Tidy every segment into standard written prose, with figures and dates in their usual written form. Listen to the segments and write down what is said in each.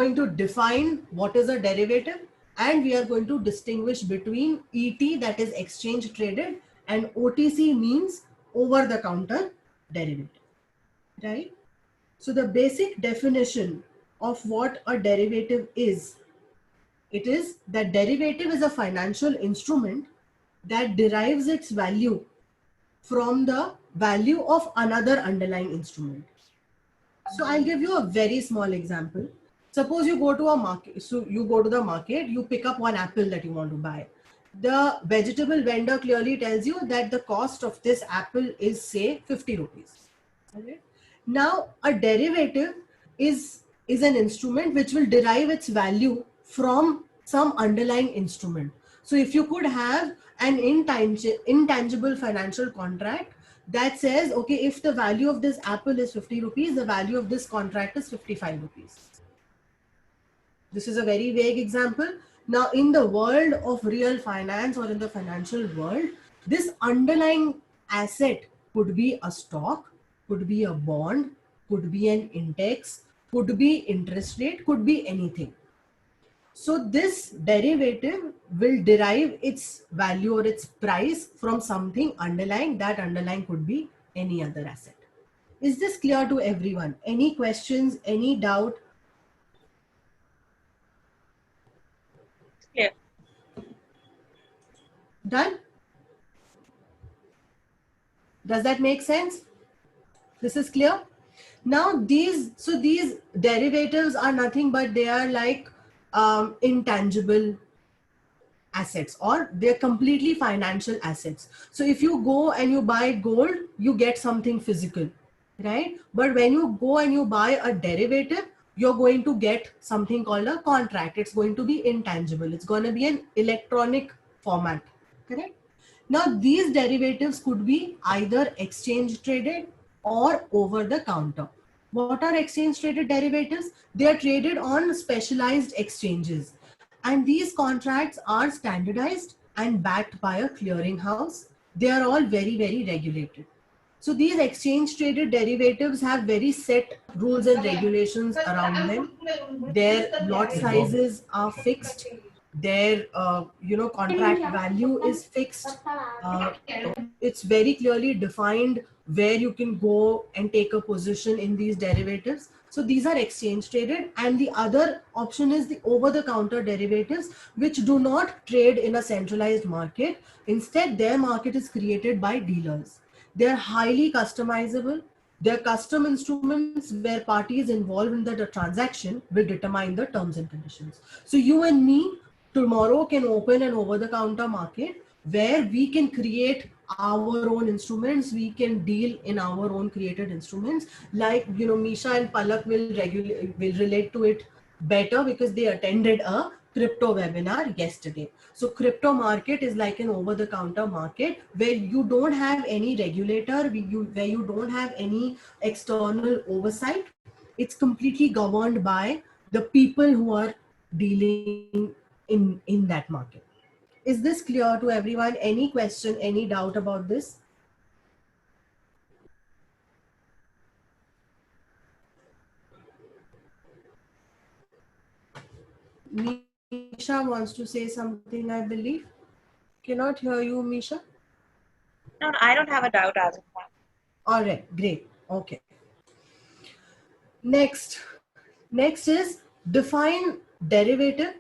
going to define what is a derivative, and we are going to distinguish between ET, that is exchange traded, and OTC means over the counter derivative, right? So the basic definition of what a derivative is, it is that derivative is a financial instrument that derives its value from the value of another underlying instrument. So I'll give you a very small example. Suppose you go to a market, so you go to the market, you pick up one apple that you want to buy. The vegetable vendor clearly tells you that the cost of this apple is say 50 rupees. Okay. Now a derivative is an instrument which will derive its value from some underlying instrument. So if you could have an intangible financial contract that says, okay, if the value of this apple is 50 rupees, the value of this contract is 55 rupees. This is a very vague example. Now, in the world of real finance or in the financial world, this underlying asset could be a stock, could be a bond, could be an index, could be interest rate, could be anything. So this derivative will derive its value or its price from something underlying. That underlying could be any other asset. Is this clear to everyone? Any questions, any doubt? Clear. Done? Does that make sense? This is clear? Now these derivatives are nothing but they are like intangible assets, or they're completely financial assets. So if you go and you buy gold, you get something physical, right? But when you go and you buy a derivative, you're going to get something called a contract. It's going to be intangible. It's going to be an electronic format, correct? Now these derivatives could be either exchange traded or over the counter. What are exchange traded derivatives? They are traded on specialized exchanges, and these contracts are standardized and backed by a clearinghouse. They are all very, very regulated. So these exchange traded derivatives have very set rules and regulations around them. Their lot sizes are fixed. Their contract value is fixed. It's very clearly defined where you can go and take a position in these derivatives. So these are exchange traded, and the other option is the over the counter derivatives, which do not trade in a centralized market. Instead, their market is created by dealers. They're highly customizable. They're custom instruments where parties involved in the transaction will determine the terms and conditions. So you and me tomorrow can open an over the counter market where we can create our own instruments. We can deal in our own created instruments. Like, Misha and Palak will relate to it better because they attended a crypto webinar yesterday. So crypto market is like an over the counter market where you don't have any regulator, where you don't have any external oversight. It's completely governed by the people who are dealing in that market. Is this clear to everyone? Any question, any doubt about this? Misha wants to say something, I believe. Cannot hear you, Misha. No, I don't have a doubt as of now. All right, great. Okay. Next is define derivative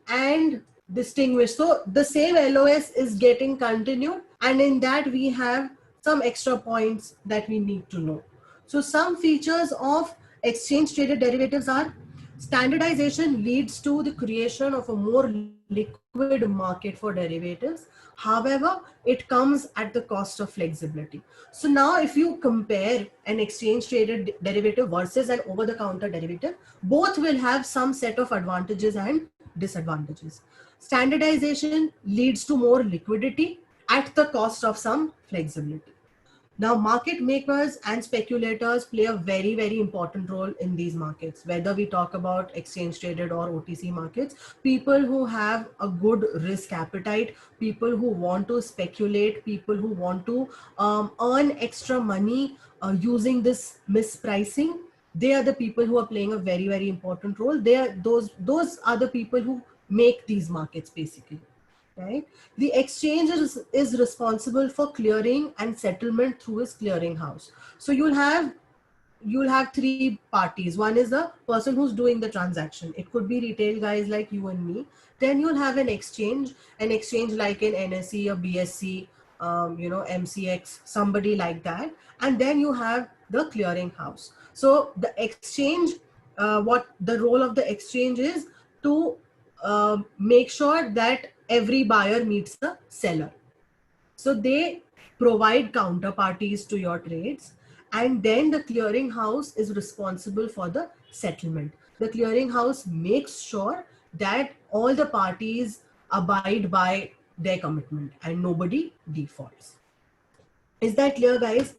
and distinguish. So the same LOS is getting continued, and in that we have some extra points that we need to know. So some features of exchange traded derivatives are standardization leads to the creation of a more liquid market for derivatives. However, it comes at the cost of flexibility. So now if you compare an exchange traded derivative versus an over the counter derivative, both will have some set of advantages and disadvantages. Standardization leads to more liquidity at the cost of some flexibility. Now, market makers and speculators play a very, very important role in these markets. Whether we talk about exchange traded or OTC markets, people who have a good risk appetite, people who want to speculate, people who want to earn extra money using this mispricing, they are the people who are playing a very, very important role. They are those are the people who make these markets basically, right? The exchange is responsible for clearing and settlement through its clearing house. So you'll have three parties. One is the person who's doing the transaction. It could be retail guys like you and me. Then you'll have an exchange like an NSE or BSC, MCX, somebody like that. And then you have the clearing house. So the exchange, what the role of the exchange is to make sure that every buyer meets the seller. So they provide counterparties to your trades, and then the clearing house is responsible for the settlement. The clearing house makes sure that all the parties abide by their commitment and nobody defaults. Is that clear, guys?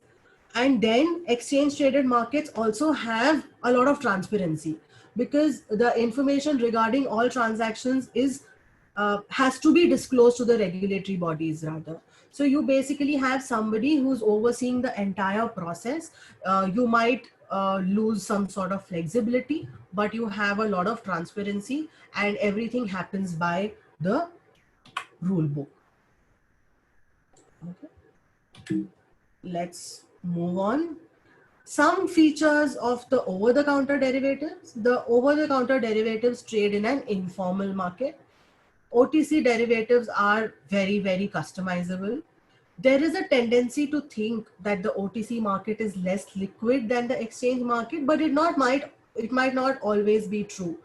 And then exchange traded markets also have a lot of transparency, because the information regarding all transactions is has to be disclosed to the regulatory bodies rather. So you basically have somebody who's overseeing the entire process. You might lose some sort of flexibility, but you have a lot of transparency and everything happens by the rule book. Okay. Let's move on. Some features of the over-the-counter derivatives. The over-the-counter derivatives trade in an informal market. OTC derivatives are very, very customizable. There is a tendency to think that the OTC market is less liquid than the exchange market, but it might not always be true.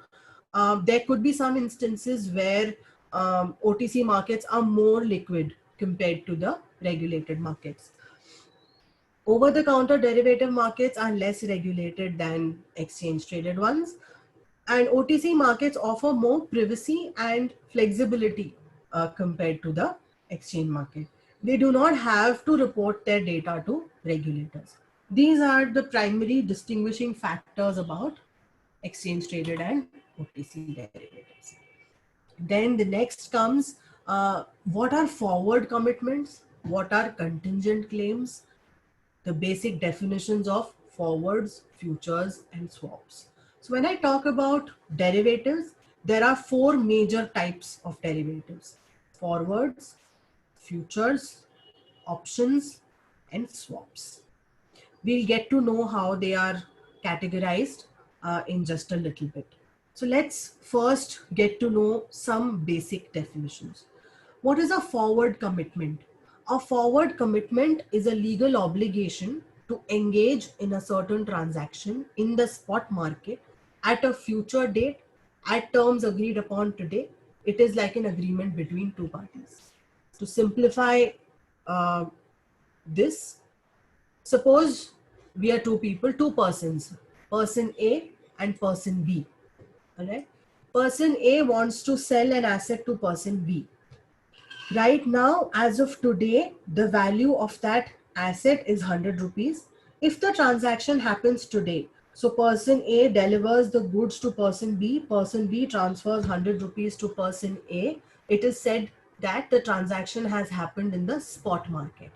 There could be some instances where OTC markets are more liquid compared to the regulated markets. Over-the-counter derivative markets are less regulated than exchange-traded ones. And OTC markets offer more privacy and flexibility compared to the exchange market. They do not have to report their data to regulators. These are the primary distinguishing factors about exchange-traded and OTC derivatives. Then the next comes, what are forward commitments? What are contingent claims? The basic definitions of forwards, futures, and swaps. So when I talk about derivatives, there are four major types of derivatives: forwards, futures, options, and swaps. We'll get to know how they are categorized in just a little bit. So let's first get to know some basic definitions. What is a forward commitment? A forward commitment is a legal obligation to engage in a certain transaction in the spot market at a future date at terms agreed upon today. It is like an agreement between two parties. To simplify this, suppose we are two people, two persons, person A and person B. All right. Person A wants to sell an asset to person B. Right now, as of today, the value of that asset is 100 rupees. If the transaction happens today, so person A delivers the goods to person B transfers 100 rupees to person A, it is said that the transaction has happened in the spot market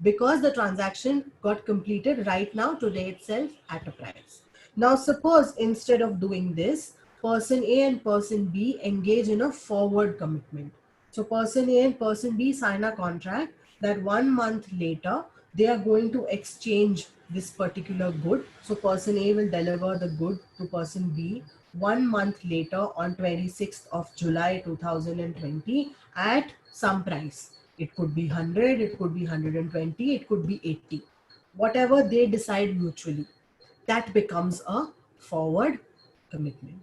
because the transaction got completed right now, today itself, at a price. Now, suppose instead of doing this, person A and person B engage in a forward commitment. So person A and person B sign a contract that 1 month later, they are going to exchange this particular good. So person A will deliver the good to person B 1 month later on 26th of July 2020 at some price. It could be 100, it could be 120, it could be 80. Whatever they decide mutually, that becomes a forward commitment.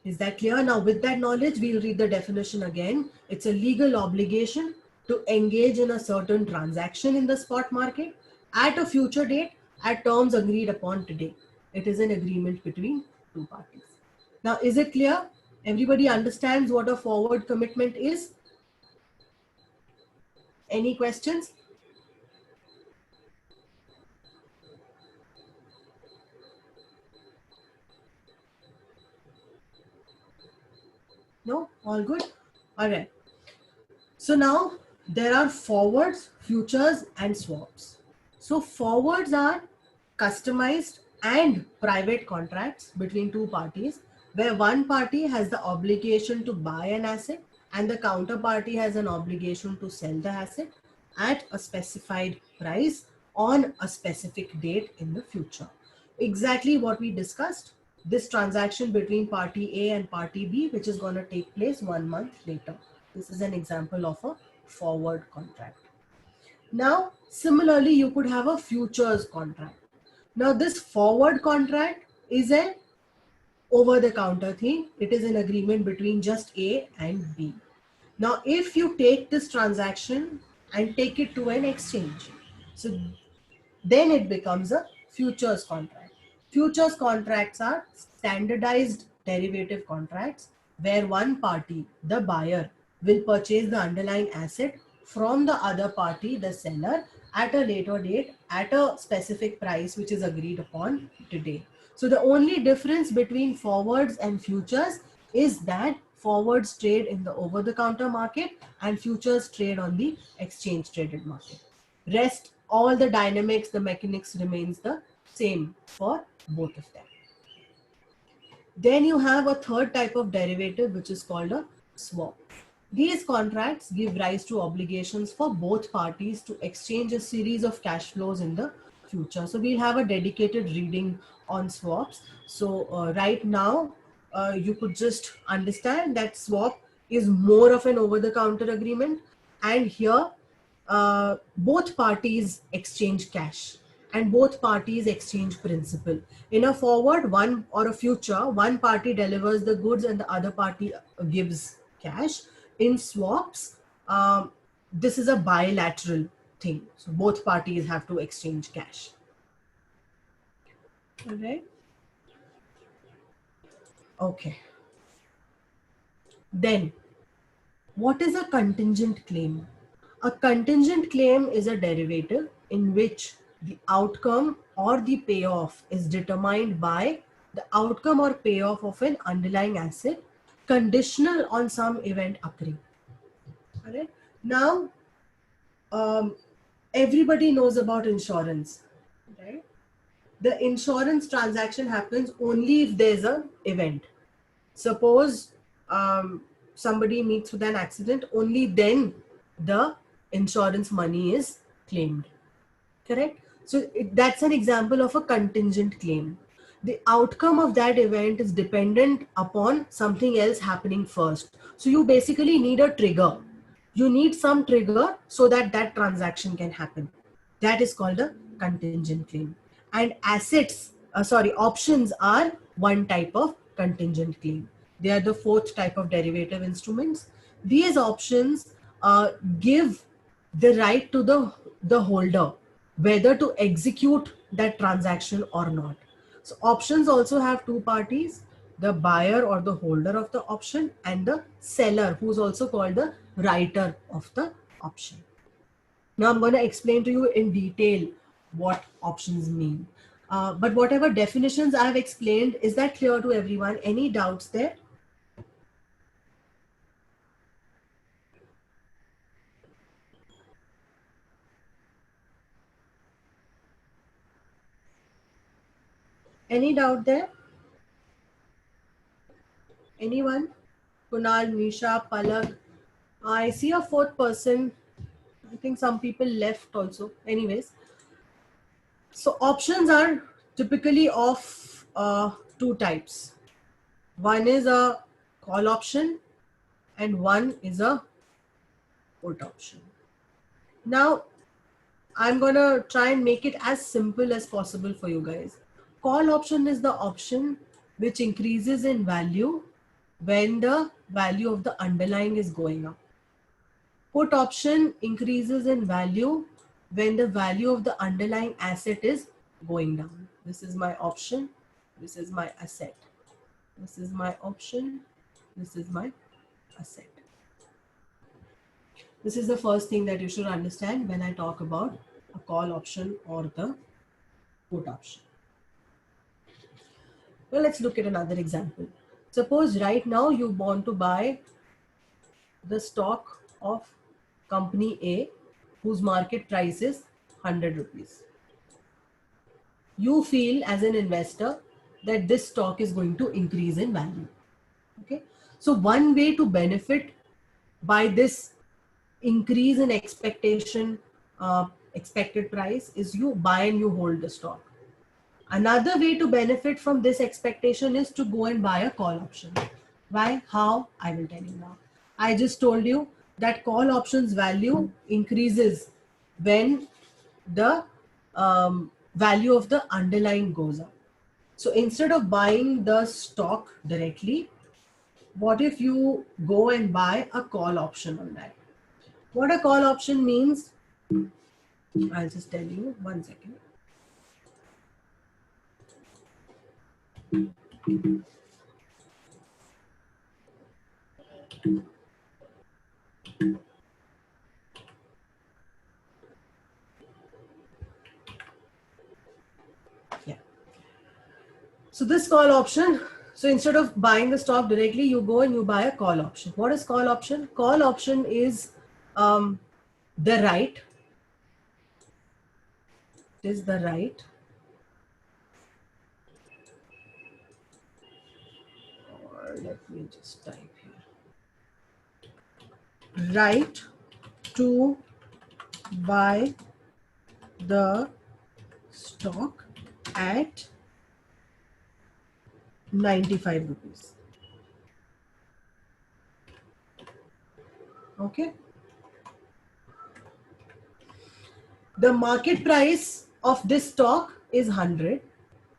Is that clear? Now, with that knowledge, we'll read the definition again. It's a legal obligation to engage in a certain transaction in the spot market at a future date at terms agreed upon today. It is an agreement between two parties. Now, is it clear? Everybody understands what a forward commitment is? Any questions? No? All good? All right. So now there are forwards, futures, and swaps. So forwards are customized and private contracts between two parties, where one party has the obligation to buy an asset and the counterparty has an obligation to sell the asset at a specified price on a specific date in the future. Exactly what we discussed, this transaction between party A and party B, which is going to take place 1 month later. This is an example of a forward contract. Now, similarly, you could have a futures contract. Now, this forward contract is an over the counter thing. It is an agreement between just A and B. Now, if you take this transaction and take it to an exchange, so then it becomes a futures contract. Futures contracts are standardized derivative contracts where one party, the buyer, will purchase the underlying asset from the other party, the seller, at a later date at a specific price which is agreed upon today. So the only difference between forwards and futures is that forwards trade in the over-the-counter market and futures trade on the exchange-traded market. Rest, all the dynamics, the mechanics remains the same for both of them. Then you have a third type of derivative, which is called a swap. These contracts give rise to obligations for both parties to exchange a series of cash flows in the future. So we'll have a dedicated reading on swaps. So right now, you could just understand that swap is more of an over-the-counter agreement. And here, both parties exchange cash and both parties exchange principal. In a forward one or a future, one party delivers the goods and the other party gives cash. In swaps, this is a bilateral thing. So both parties have to exchange cash. All right. Okay. Then, what is a contingent claim? A contingent claim is a derivative in which the outcome or the payoff is determined by the outcome or payoff of an underlying asset conditional on some event occurring. All right. Now, everybody knows about insurance, right? The insurance transaction happens only if there's an event. Suppose somebody meets with an accident, only then the insurance money is claimed. Correct? So that's an example of a contingent claim. The outcome of that event is dependent upon something else happening first. So you basically need a trigger. You need some trigger so that that transaction can happen. That is called a contingent claim. And options are one type of contingent claim. They are the fourth type of derivative instruments. These options give the right to the holder whether to execute that transaction or not. So options also have two parties, the buyer or the holder of the option and the seller, who's also called the writer of the option. Now I'm going to explain to you in detail what options mean. But whatever definitions I have explained, is that clear to everyone? Any doubts there? Any doubt there? Anyone? Kunal, Nisha, Palak. I see a fourth person. I think some people left also. Anyways, so options are typically of two types. One is a call option and one is a put option. Now, I'm going to try and make it as simple as possible for you guys. Call option is the option which increases in value when the value of the underlying is going up. Put option increases in value when the value of the underlying asset is going down. This is my option. This is my asset. This is my option. This is my asset. This is the first thing that you should understand when I talk about a call option or the put option. Well, let's look at another example. Suppose right now you want to buy the stock of company A whose market price is 100 rupees. you feel as an investor that this stock is going to increase in value. Okay, so one way to benefit by this increase in expectation, expected price, is you buy and you hold the stock. Another way to benefit from this expectation is to go and buy a call option. Why? How? I will tell you now. I just told you that call options value increases when the value of the underlying goes up. So instead of buying the stock directly, what if you go and buy a call option on that? What a call option means, I'll just tell you, 1 second. Yeah. So this call option, so instead of buying the stock directly, you go and you buy a call option. What is call option? Call option is the right. It is the right. Or let me just type here. Right to buy the stock at 95 rupees. Okay. The market price of this stock is 100,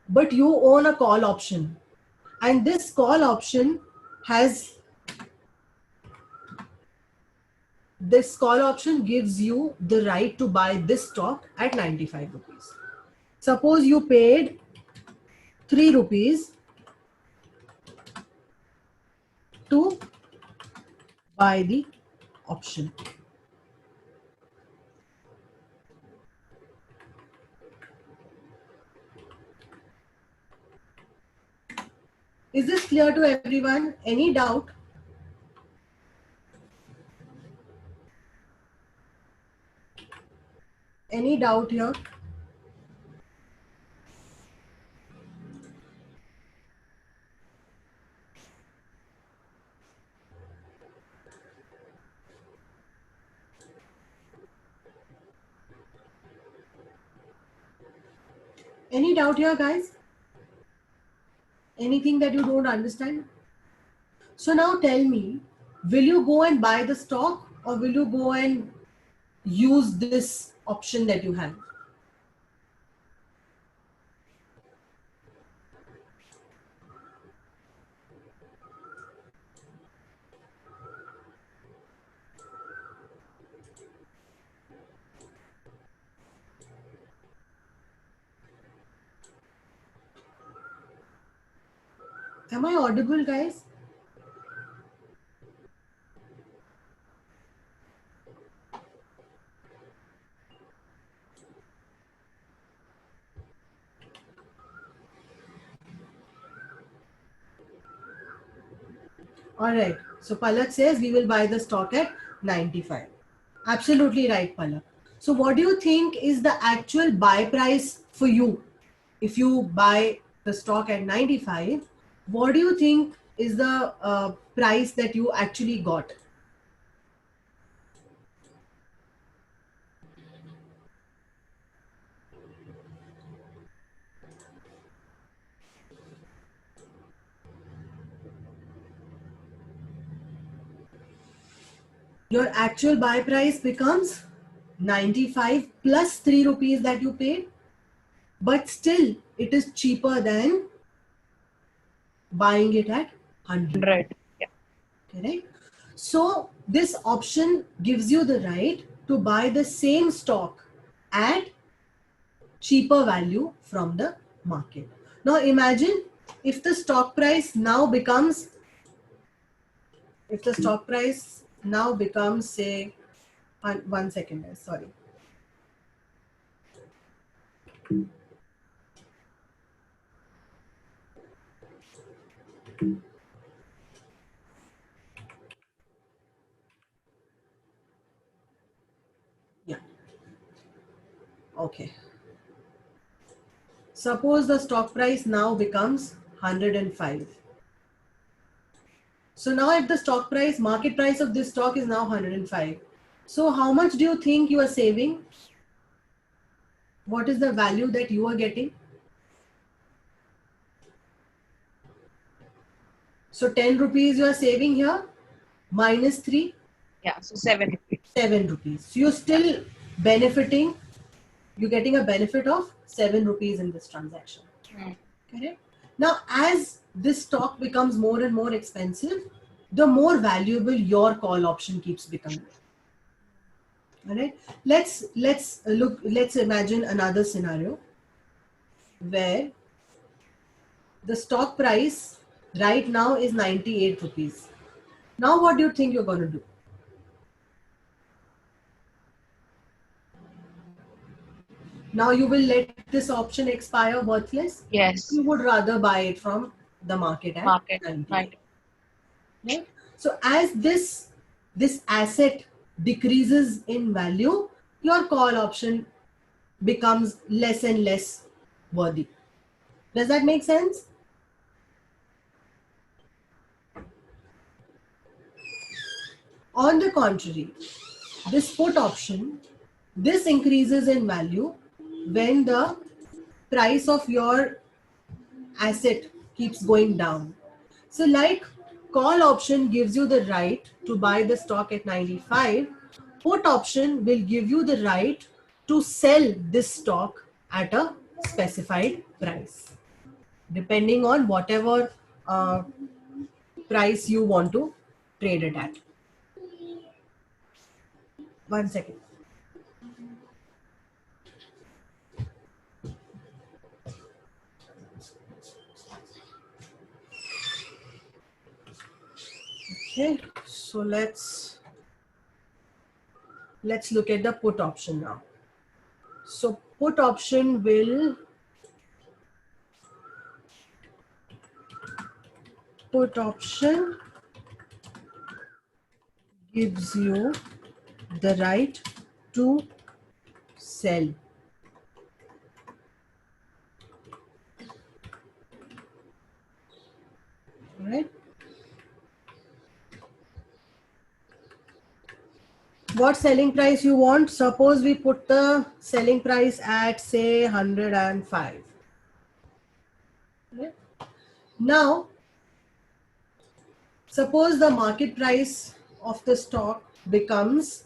but you own a call option. And this call option gives you the right to buy this stock at 95 rupees. Suppose you paid 3 rupees to buy the option. Is this clear to everyone? Any doubt? Any doubt here? Any doubt here, guys? Anything that you don't understand? So now tell me, will you go and buy the stock or will you go and use this option that you have? Am I audible, guys? All right. So Palak says we will buy the stock at 95. Absolutely right, Palak. So what do you think is the actual buy price for you? If you buy the stock at 95, what do you think is the price that you actually got? Your actual buy price becomes 95 plus 3 rupees that you paid, but still it is cheaper than buying it at 100. Right. Yeah. Correct? So this option gives you the right to buy the same stock at cheaper value from the market. Now imagine if the stock price now becomes, say, 1 second, sorry. Yeah. Okay. Suppose the stock price now becomes 105. So now if the stock price, market price of this stock is now 105. So how much do you think you are saving? What is the value that you are getting? So 10 rupees you are saving here, minus 3, Yeah, so 7 rupees. 7 rupees. So you're still benefiting, you're getting a benefit of 7 rupees in this transaction. Correct? Now, as this stock becomes more and more expensive, the more valuable your call option keeps becoming. All right. Let's imagine another scenario where the stock price right now is 98 rupees. Now, what do you think you're going to do? Now you will let this option expire worthless? Yes. You would rather buy it from the market at 98. Right? So as this asset decreases in value, your call option becomes less and less worthy. Does that make sense? On the contrary, this put option, this increases in value when the price of your asset keeps going down. So like call option gives you the right to buy the stock at 95, put option will give you the right to sell this stock at a specified price, depending on whatever price you want to trade it at. 1 second. Okay, so let's look at the put option now. So put option gives you the right to sell. All right. What selling price you want? Suppose we put the selling price at say 105. Okay. Now, suppose the market price of the stock becomes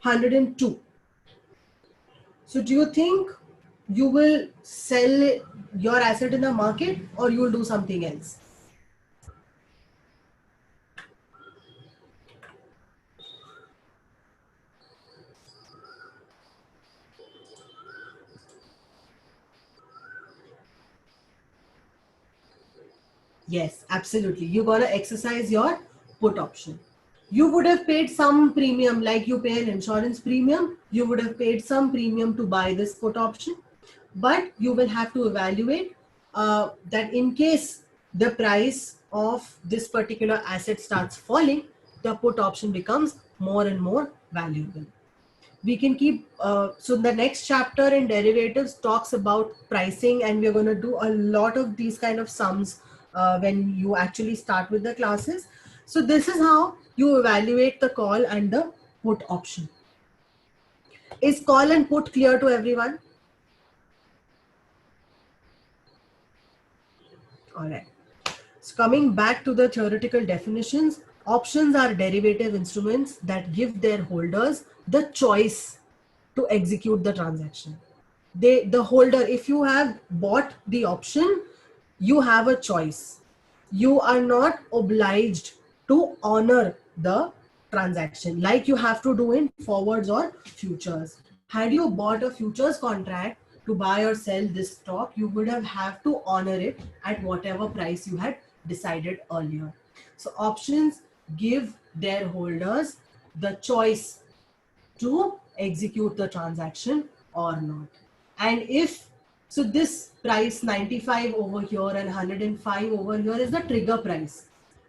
102. So do you think you will sell your asset in the market or you will do something else? Yes, absolutely. You're going to exercise your put option. You would have paid some premium, like you pay an insurance premium. You would have paid some premium to buy this put option. But you will have to evaluate that in case the price of this particular asset starts falling, the put option becomes more and more valuable. We can keep, so the next chapter in derivatives talks about pricing, and we're going to do a lot of these kind of sums when you actually start with the classes. So this is how you evaluate the call and the put option. Is call and put clear to everyone? All right. So coming back to the theoretical definitions, options are derivative instruments that give their holders the choice to execute the transaction. The holder, if you have bought the option, you have a choice. You are not obliged to honor the transaction like you have to do in forwards or futures. Had you bought a futures contract to buy or sell this stock, you would have to honor it at whatever price you had decided earlier. So options give their holders the choice to execute the transaction or not. And if, so this price 95 over here and 105 over here is the trigger price.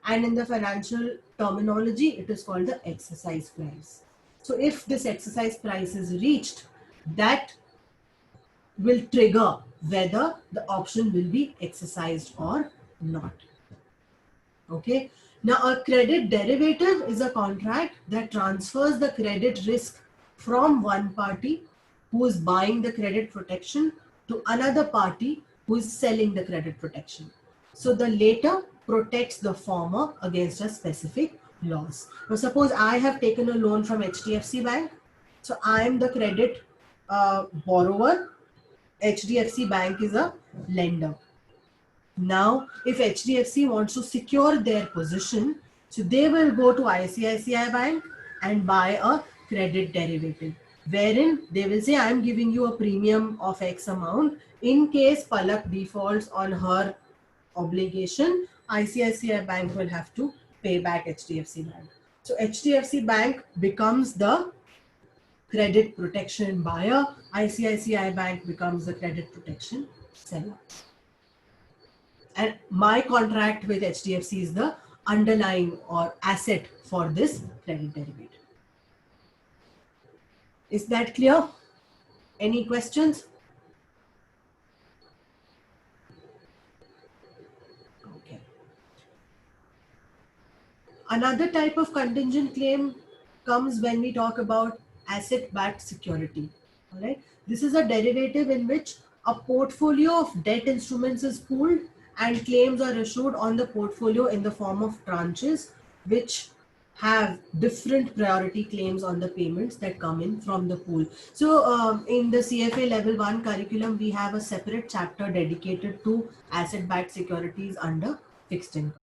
And in the financial terminology, it is called the exercise price. So if this exercise price is reached, that will trigger whether the option will be exercised or not. Okay. Now, a credit derivative is a contract that transfers the credit risk from one party who is buying the credit protection to another party who is selling the credit protection. So the latter protects the former against a specific loss. Now, suppose I have taken a loan from HDFC Bank. So I am the credit borrower. HDFC Bank is a lender. Now, if HDFC wants to secure their position, so they will go to ICICI Bank and buy a credit derivative, wherein they will say, I am giving you a premium of X amount. In case Palak defaults on her obligation, ICICI Bank will have to pay back HDFC Bank. So HDFC Bank becomes the credit protection buyer, ICICI Bank becomes the credit protection seller. And my contract with HDFC is the underlying or asset for this credit derivative. Is that clear? Any questions? Okay. Another type of contingent claim comes when we talk about asset-backed security. All right. This is a derivative in which a portfolio of debt instruments is pooled and claims are issued on the portfolio in the form of tranches, which have different priority claims on the payments that come in from the pool. So in the CFA level 1 curriculum, we have a separate chapter dedicated to asset-backed securities under fixed income.